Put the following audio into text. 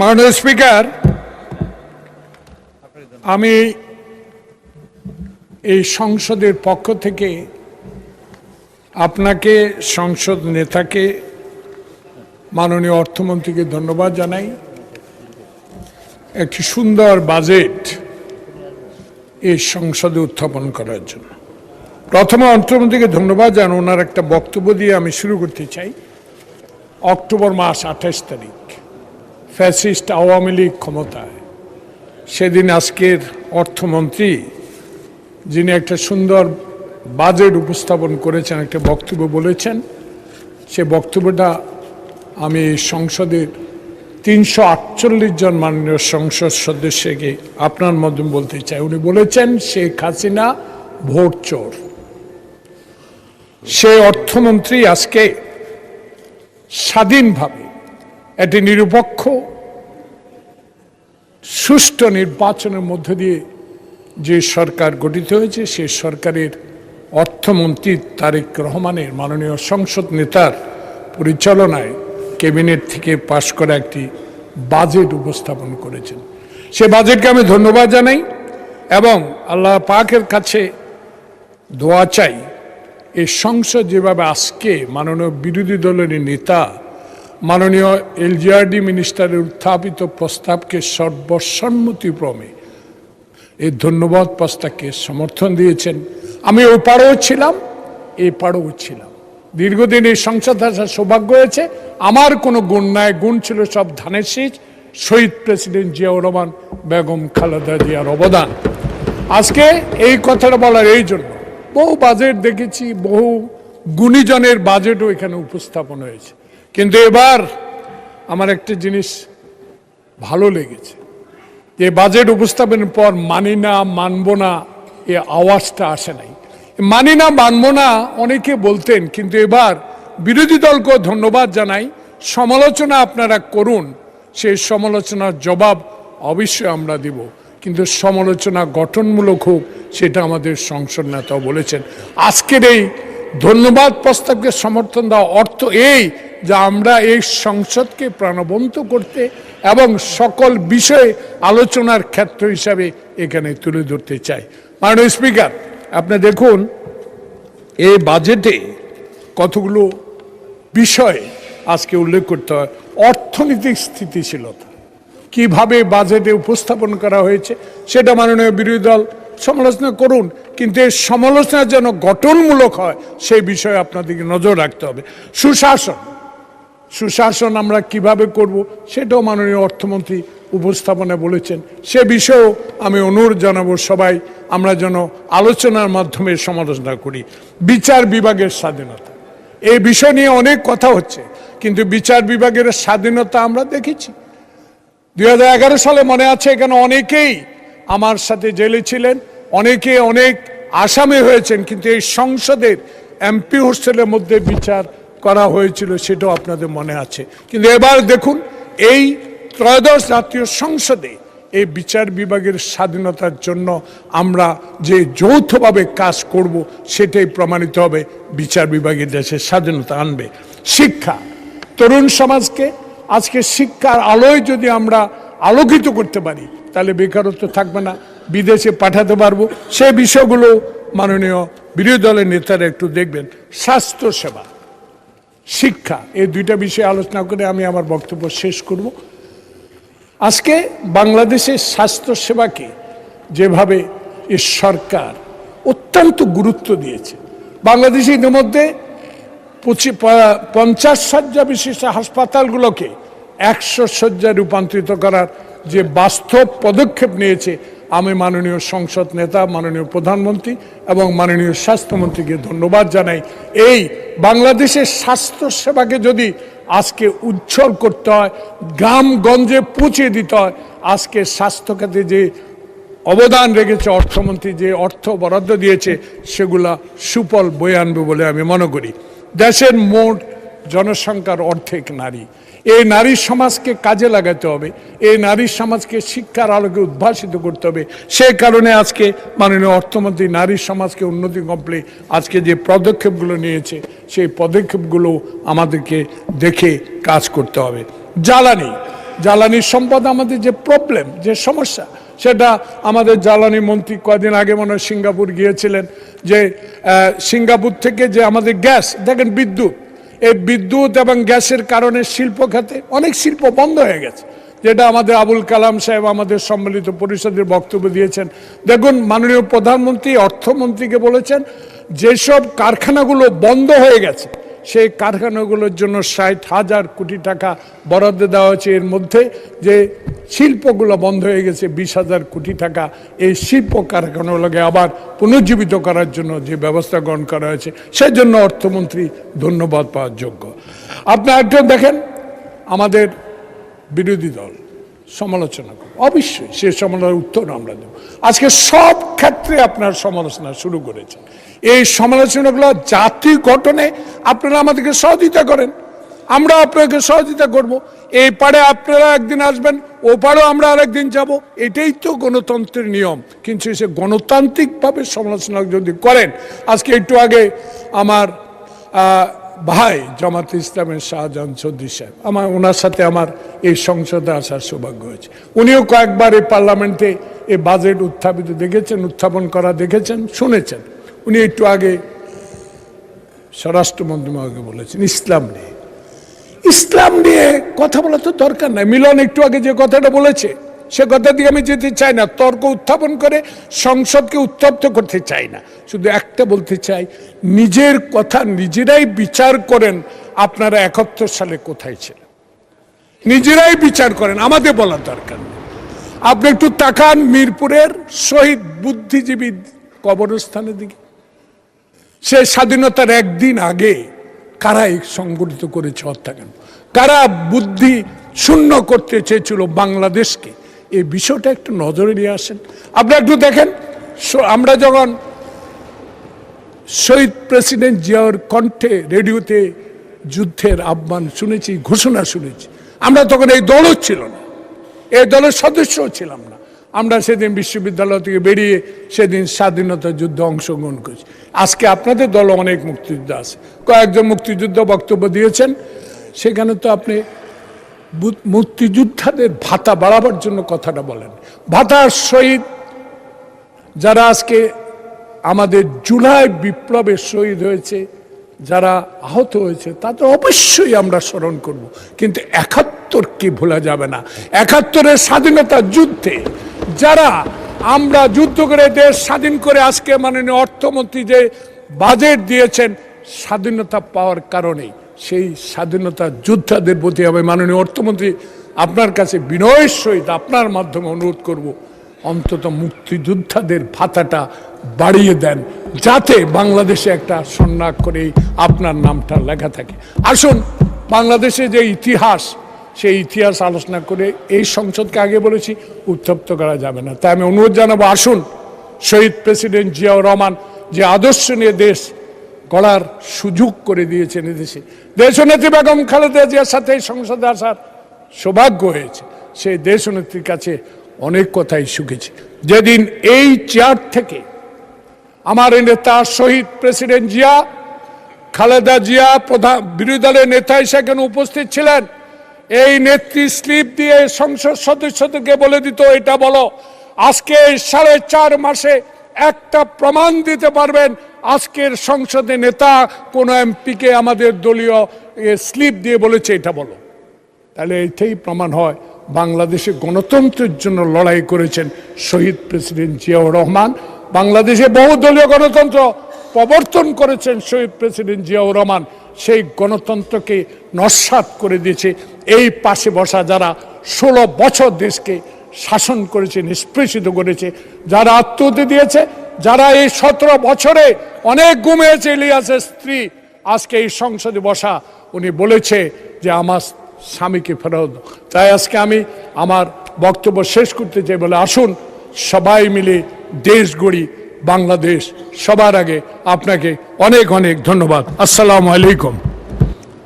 মাননীয় স্পিকার, আমি এই সংসদের পক্ষ থেকে আপনাকে, সংসদ নেতাকে, মাননীয় অর্থমন্ত্রীকে ধন্যবাদ জানাই। একটি সুন্দর বাজেট এই সংসদে উত্থাপন করার জন্য প্রথমে অর্থমন্ত্রীকে ধন্যবাদ জানাই। ওনার একটা বক্তব্য দিয়ে আমি শুরু করতে চাই। অক্টোবর মাস 28 তারিখ ফ্যাসিস্ট আওয়ামী লীগ ক্ষমতায়, সেদিন আজকের অর্থমন্ত্রী যিনি একটা সুন্দর বাজেট উপস্থাপন করেছেন, একটা বক্তব্য বলেছেন, সে বক্তব্যটা আমি সংসদের 348 জন মাননীয় সংসদ সদস্যকে আপনার মাধ্যমে বলতে চাই। উনি বলেছেন শেখ হাসিনা ভোট চোর। সে অর্থমন্ত্রী আজকে স্বাধীনভাবে একটি নিরপেক্ষ সুষ্ঠু নির্বাচনের মধ্য দিয়ে যে সরকার গঠিত হয়েছে, সে সরকারের অর্থমন্ত্রী তারেক রহমানের, মাননীয় সংসদ নেতার পরিচালনায় ক্যাবিনেট থেকে পাশ করা একটি বাজেট উপস্থাপন করেছেন। সে বাজেটকে আমি ধন্যবাদ জানাই এবং আল্লাহ পাকের কাছে দোয়া চাই এই সংসদ যেভাবে আজকে মাননীয় বিরোধী দলের নেতা মাননীয় এলজিআরডি মিনিস্টারের উত্থাপিত প্রস্তাবকে সর্বসম্মতিক্রমে এই ধন্যবাদ প্রস্তাবকে সমর্থন দিয়েছেন। আমি ওই পাড়েও ছিলাম, এই পাড়েও ছিলাম। দীর্ঘদিন এই সংসদ আসার সৌভাগ্য হয়েছে। আমার কোনো গুণ নাই, গুণ ছিল সব ধানের শীষ, শহীদ প্রেসিডেন্ট জিয়াউর রহমান, বেগম খালেদা জিয়ার অবদান। আজকে এই কথাটা বলার এই জন্য, বহু বাজেট দেখেছি, বহু গুণীজনের বাজেটও এখানে উপস্থাপন হয়েছে, কিন্তু এবার আমার একটা জিনিস ভালো লেগেছে, যে বাজেট উপস্থাপনের পর মানি না, মানব না, এ আওয়াজটা আসে নাই। মানি না, মানব না অনেকে বলতেন, কিন্তু এবার বিরোধী দলকেও ধন্যবাদ জানাই। সমালোচনা আপনারা করুন, সেই সমালোচনার জবাব অবশ্যই আমরা দিব, কিন্তু সমালোচনা গঠনমূলক হোক, সেটা আমাদের সংসদ নেতাও বলেছেন। আজকের এই ধন্যবাদ প্রস্তাবকে সমর্থন দেওয়া অর্থ এই যে আমরা এই সংসদকে প্রাণবন্ত করতে এবং সকল বিষয়ে আলোচনার ক্ষেত্র হিসাবে এখানে তুলে ধরতে চাই। মাননীয় স্পিকার, আপনি দেখুন এই বাজেটে কতগুলো বিষয় আজকে উল্লেখ করতে হয়। অর্থনৈতিক স্থিতিশীলতা কিভাবে বাজেটে উপস্থাপন করা হয়েছে সেটা মাননীয় বিরোধী দল সমালোচনা করুন, কিন্তু এই সমালোচনা যেন গঠনমূলক হয় সেই বিষয়ে আপনাদেরকে নজর রাখতে হবে। সুশাসন আমরা কিভাবে করব সেটাও মাননীয় অর্থমন্ত্রী উপস্থাপনে বলেছেন। সে বিষয়েও আমি অনুরোধ জানাবো সবাই আমরা যেন আলোচনার মাধ্যমে সমালোচনা করি। বিচার বিভাগের স্বাধীনতা, এই বিষয় নিয়ে অনেক কথা হচ্ছে, কিন্তু বিচার বিভাগের স্বাধীনতা আমরা দেখেছি 2011 সালে, মনে আছে, এখানে অনেকেই আমার সাথে জেলে ছিলেন, অনেকে অনেক আসামি হয়েছেন, কিন্তু এই সংসদের এমপি হোস্টেলের মধ্যে বিচার করা হয়েছিল, সেটাও আপনাদের মনে আছে। কিন্তু এবার দেখুন এই ত্রয়োদশ জাতীয় সংসদে এই বিচার বিভাগের স্বাধীনতার জন্য আমরা যে যৌথভাবে কাজ করব সেটাই প্রমাণিত হবে বিচার বিভাগের দেশের স্বাধীনতা আনবে। শিক্ষা, তরুণ সমাজকে আজকে শিক্ষার আলোয় যদি আমরা আলোকিত করতে পারি তাহলে বেকারত্ব থাকবে না, বিদেশে পাঠাতে পারবো। সে বিষয়গুলো মাননীয় বিরোধী দলের নেতারা একটু দেখবেন। স্বাস্থ্য সেবা, শিক্ষা, এই দুইটা বিষয়ে আলোচনা করে আমি আমার বক্তব্য শেষ করব। আজকে বাংলাদেশের স্বাস্থ্য সেবাকে যেভাবে এই সরকার অত্যন্ত গুরুত্ব দিয়েছে, বাংলাদেশে ইতিমধ্যে 50 শয্যা বিশিষ্ট হাসপাতালগুলোকে 100 শয্যায় রূপান্তরিত করার যে বাস্তব পদক্ষেপ নিয়েছে, আমি মাননীয় সংসদ নেতা, মাননীয় প্রধানমন্ত্রী এবং মাননীয় স্বাস্থ্যমন্ত্রীকে ধন্যবাদ জানাই। এই বাংলাদেশের স্বাস্থ্য সেবাকে যদি আজকে উজ্জ্বল করতে হয়, গ্রামগঞ্জে পৌঁছে দিতে হয়, আজকে স্বাস্থ্য খাতে যে অবদান রেখেছে অর্থমন্ত্রী, যে অর্থ বরাদ্দ দিয়েছে, সেগুলা সুফল বয়ে আনবে বলে আমি মনে করি। দেশের মোট জনসংখ্যার অর্ধেক নারী, এই নারী সমাজকে কাজে লাগাতে হবে, এই নারী সমাজকে শিক্ষার আলোকে উদ্ভাসিত করতে হবে। সেই কারণে আজকে মাননীয় অর্থমন্ত্রী নারী সমাজকে উন্নতি করতে আজকে যে পদক্ষেপগুলো নিয়েছে, সেই পদক্ষেপগুলো আমাদেরকে দেখে কাজ করতে হবে। জ্বালানি, জ্বালানি সম্পদ আমাদের যে প্রবলেম, যে সমস্যা, সেটা আমাদের জ্বালানি মন্ত্রী কয়েকদিন আগে মনে হয় সিঙ্গাপুর গিয়েছিলেন, যে সিঙ্গাপুর থেকে যে আমাদের গ্যাস, দেখেন বিদ্যুৎ, এই বিদ্যুৎ এবং গ্যাসের কারণে শিল্প খাতে অনেক শিল্প বন্ধ হয়ে গেছে, যেটা আমাদের আবুল কালাম সাহেব আমাদের সম্মিলিত পরিষদের বক্তব্য দিয়েছেন। দেখুন, মাননীয় প্রধানমন্ত্রী অর্থমন্ত্রীকে বলেছেন যেসব কারখানাগুলো বন্ধ হয়ে গেছে সেই কারখানাগুলোর জন্য 60,000 কোটি টাকা বরাদ্দ দেওয়া হয়েছে। এর মধ্যে যে শিল্পগুলো বন্ধ হয়ে গেছে 20,000 কোটি টাকা এই শিল্প কারখানাগুলোকে আবার পুনর্জীবিত করার জন্য যে ব্যবস্থা গ্রহণ করা হয়েছে, সেজন্য অর্থমন্ত্রী ধন্যবাদ পাওয়ার যোগ্য। আপনারা একটু দেখেন, আমাদের বিরোধী দল সমালোচনা করে, অবশ্যই সে সমালোচনার উত্তর আমরা দেব। আজকে সব ক্ষেত্রে আপনার সমালোচনা শুরু করেছেন। এই সমালোচনাগুলো জাতি গঠনে আপনারা আমাদেরকে সহযোগিতা করেন, আমরা আপনাকে সহযোগিতা করব। এই পারে আপনারা একদিন আসবেন, ও পারেও আমরা আরেকদিন যাব, এটাই তো গণতন্ত্রের নিয়ম। কিন্তু সে গণতান্ত্রিকভাবে সমালোচনা যদি করেন, আজকে একটু আগে আমার ভাই জামাতে ইসলামের শাহজাহান চৌধুরী সাহেব, ওনার সাথে আমার এই সংসদে আসার সৌভাগ্য হয়েছে। উনিও কয়েকবার এই পার্লামেন্টে এই বাজেট উত্থাপন করা দেখেছেন, শুনেছেন। উনি একটু আগে স্বরাষ্ট্র মন্ত্রণালয়কে বলেছেন ইসলাম নিয়ে কথা বলা তো দরকার নাই। মিলন একটু আগে যে কথাটা বলেছে সে কথা দিয়ে আমি যেতে চাই না, তর্ক উত্থাপন করে সংসদকে উত্তপ্ত করতে চাই না। শুধু একটা বলতে চাই, নিজের কথা নিজেরাই বিচার করেন, আপনারা 71 সালে কোথায় ছিলেন নিজেরাই বিচার করেন, আমাদের বলার দরকার নেই। আপনি একটু তাকান মিরপুরের শহীদ বুদ্ধিজীবী কবরস্থানের দিকে, সে স্বাধীনতার একদিন আগে কারা সংগঠিত করেছে হত্যাকাণ্ড, কারা বুদ্ধি শূন্য করতে চেয়েছিল বাংলাদেশকে, এই বিষয়টা একটু নজরে নিয়ে আসেন। আপনারা একটু দেখেন, আমরা যখন শহীদ প্রেসিডেন্ট জিয়াউর কণ্ঠে রেডিওতে যুদ্ধের আহ্বান শুনেছি, ঘোষণা শুনেছি, আমরা তখন এই দলও ছিল না, এই দলের সদস্যও ছিলাম না। আমরা সেদিন বিশ্ববিদ্যালয় থেকে বেরিয়ে সেদিন স্বাধীনতা যুদ্ধে অংশগ্রহণ করেছি। আজকে আপনাদের দলে অনেক মুক্তিযোদ্ধা আছে, কয়েকজন মুক্তিযোদ্ধা বক্তব্য দিয়েছেন, সেখানে তো আপনি মুক্তিযোদ্ধাদের ভাতা বাড়াবার জন্য কথাটা বলেন। ভাতার শহীদ যারা আজকে আমাদের জুলাই বিপ্লবের শহীদ হয়েছে, যারা আহত হয়েছে, তাদের অবশ্যই আমরা স্মরণ করব, কিন্তু 71কে ভোলা যাবে না। 71-এর স্বাধীনতা যুদ্ধে যারা আমরা যুদ্ধ করে দেশ স্বাধীন করে আজকে মাননীয় অর্থমন্ত্রী যে বাজেট দিয়েছেন, স্বাধীনতা পাওয়ার কারণে সেই স্বাধীনতা যোদ্ধাদের প্রতি হবে মাননীয় অর্থমন্ত্রী আপনার কাছে বিনয়ের সহিত আপনার মাধ্যমে অনুরোধ করব, অন্তত মুক্তিযোদ্ধাদের ভাতাটা বাড়িয়ে দেন, যাতে বাংলাদেশে একটা স্বর্ণাক্ষরে আপনার নামটা লেখা থাকে। আসুন, বাংলাদেশে যে ইতিহাস, সেই ইতিহাস আলোচনা করে এই সংসদকে আগে বলেছি উত্তপ্ত করা যাবে না। তাই আমি অনুরোধ জানাবো, আসুন, শহীদ প্রেসিডেন্ট জিয়াউর রহমান যে আদর্শ নিয়ে দেশ গড়ার সুযোগ করে দিয়েছেন এদেশে, দেশনেত্রী বেগম খালেদা জিয়ার সাথে এই সংসদে আসার সৌভাগ্য হয়েছে। সেই দেশনেত্রীর কাছে অনেক কথাই শিখেছি। যেদিন এই চেয়ার থেকে আমার নেতা শহীদ প্রেসিডেন্ট জিয়া, খালেদা জিয়া প্রধান বিরোধী দলের নেতা হিসেবে উপস্থিত ছিলেন, এই নেত্রী স্লিপ দিয়ে সংসদ সদস্যদেরকে বলে দিত, এটা বলো, আজকে 4.5 মাসে একটা প্রমাণ দিতে পারবেন আজকের সংসদে নেতা কোন এমপিকে আমাদের দলীয় স্লিপ দিয়ে বলেছে এটা বলো। তাহলে এটাই প্রমাণ হয় বাংলাদেশে গণতন্ত্রের জন্য লড়াই করেছেন শহীদ প্রেসিডেন্ট জিয়াউর রহমান। বাংলাদেশে বহুদলীয় গণতন্ত্র প্রবর্তন করেছেন শহীদ প্রেসিডেন্ট জিয়াউর রহমান। সেই গণতন্ত্রকে নস্যাৎ করে দিয়েছে এই পাশে বসা যারা 16 বছর দেশকে শাসন করেছে, নিষ্পেষিত করেছে, যারা আত্মহত্যা দিয়েছে, যারা এই 17 বছরে অনেক ঘুমিয়েছে। ইলিয়াসের স্ত্রী আজকে এই সংসদে বসা, উনি বলেছে যে আমার স্বামীকে ফেরত। তাই আজকে আমি আমার বক্তব্য শেষ করতে চাই বলে, আসুন সবাই মিলে দেশ গড়ি, বাংলাদেশ সবার আগে। আপনাকে অনেক অনেক ধন্যবাদ। আসসালামু আলাইকুম।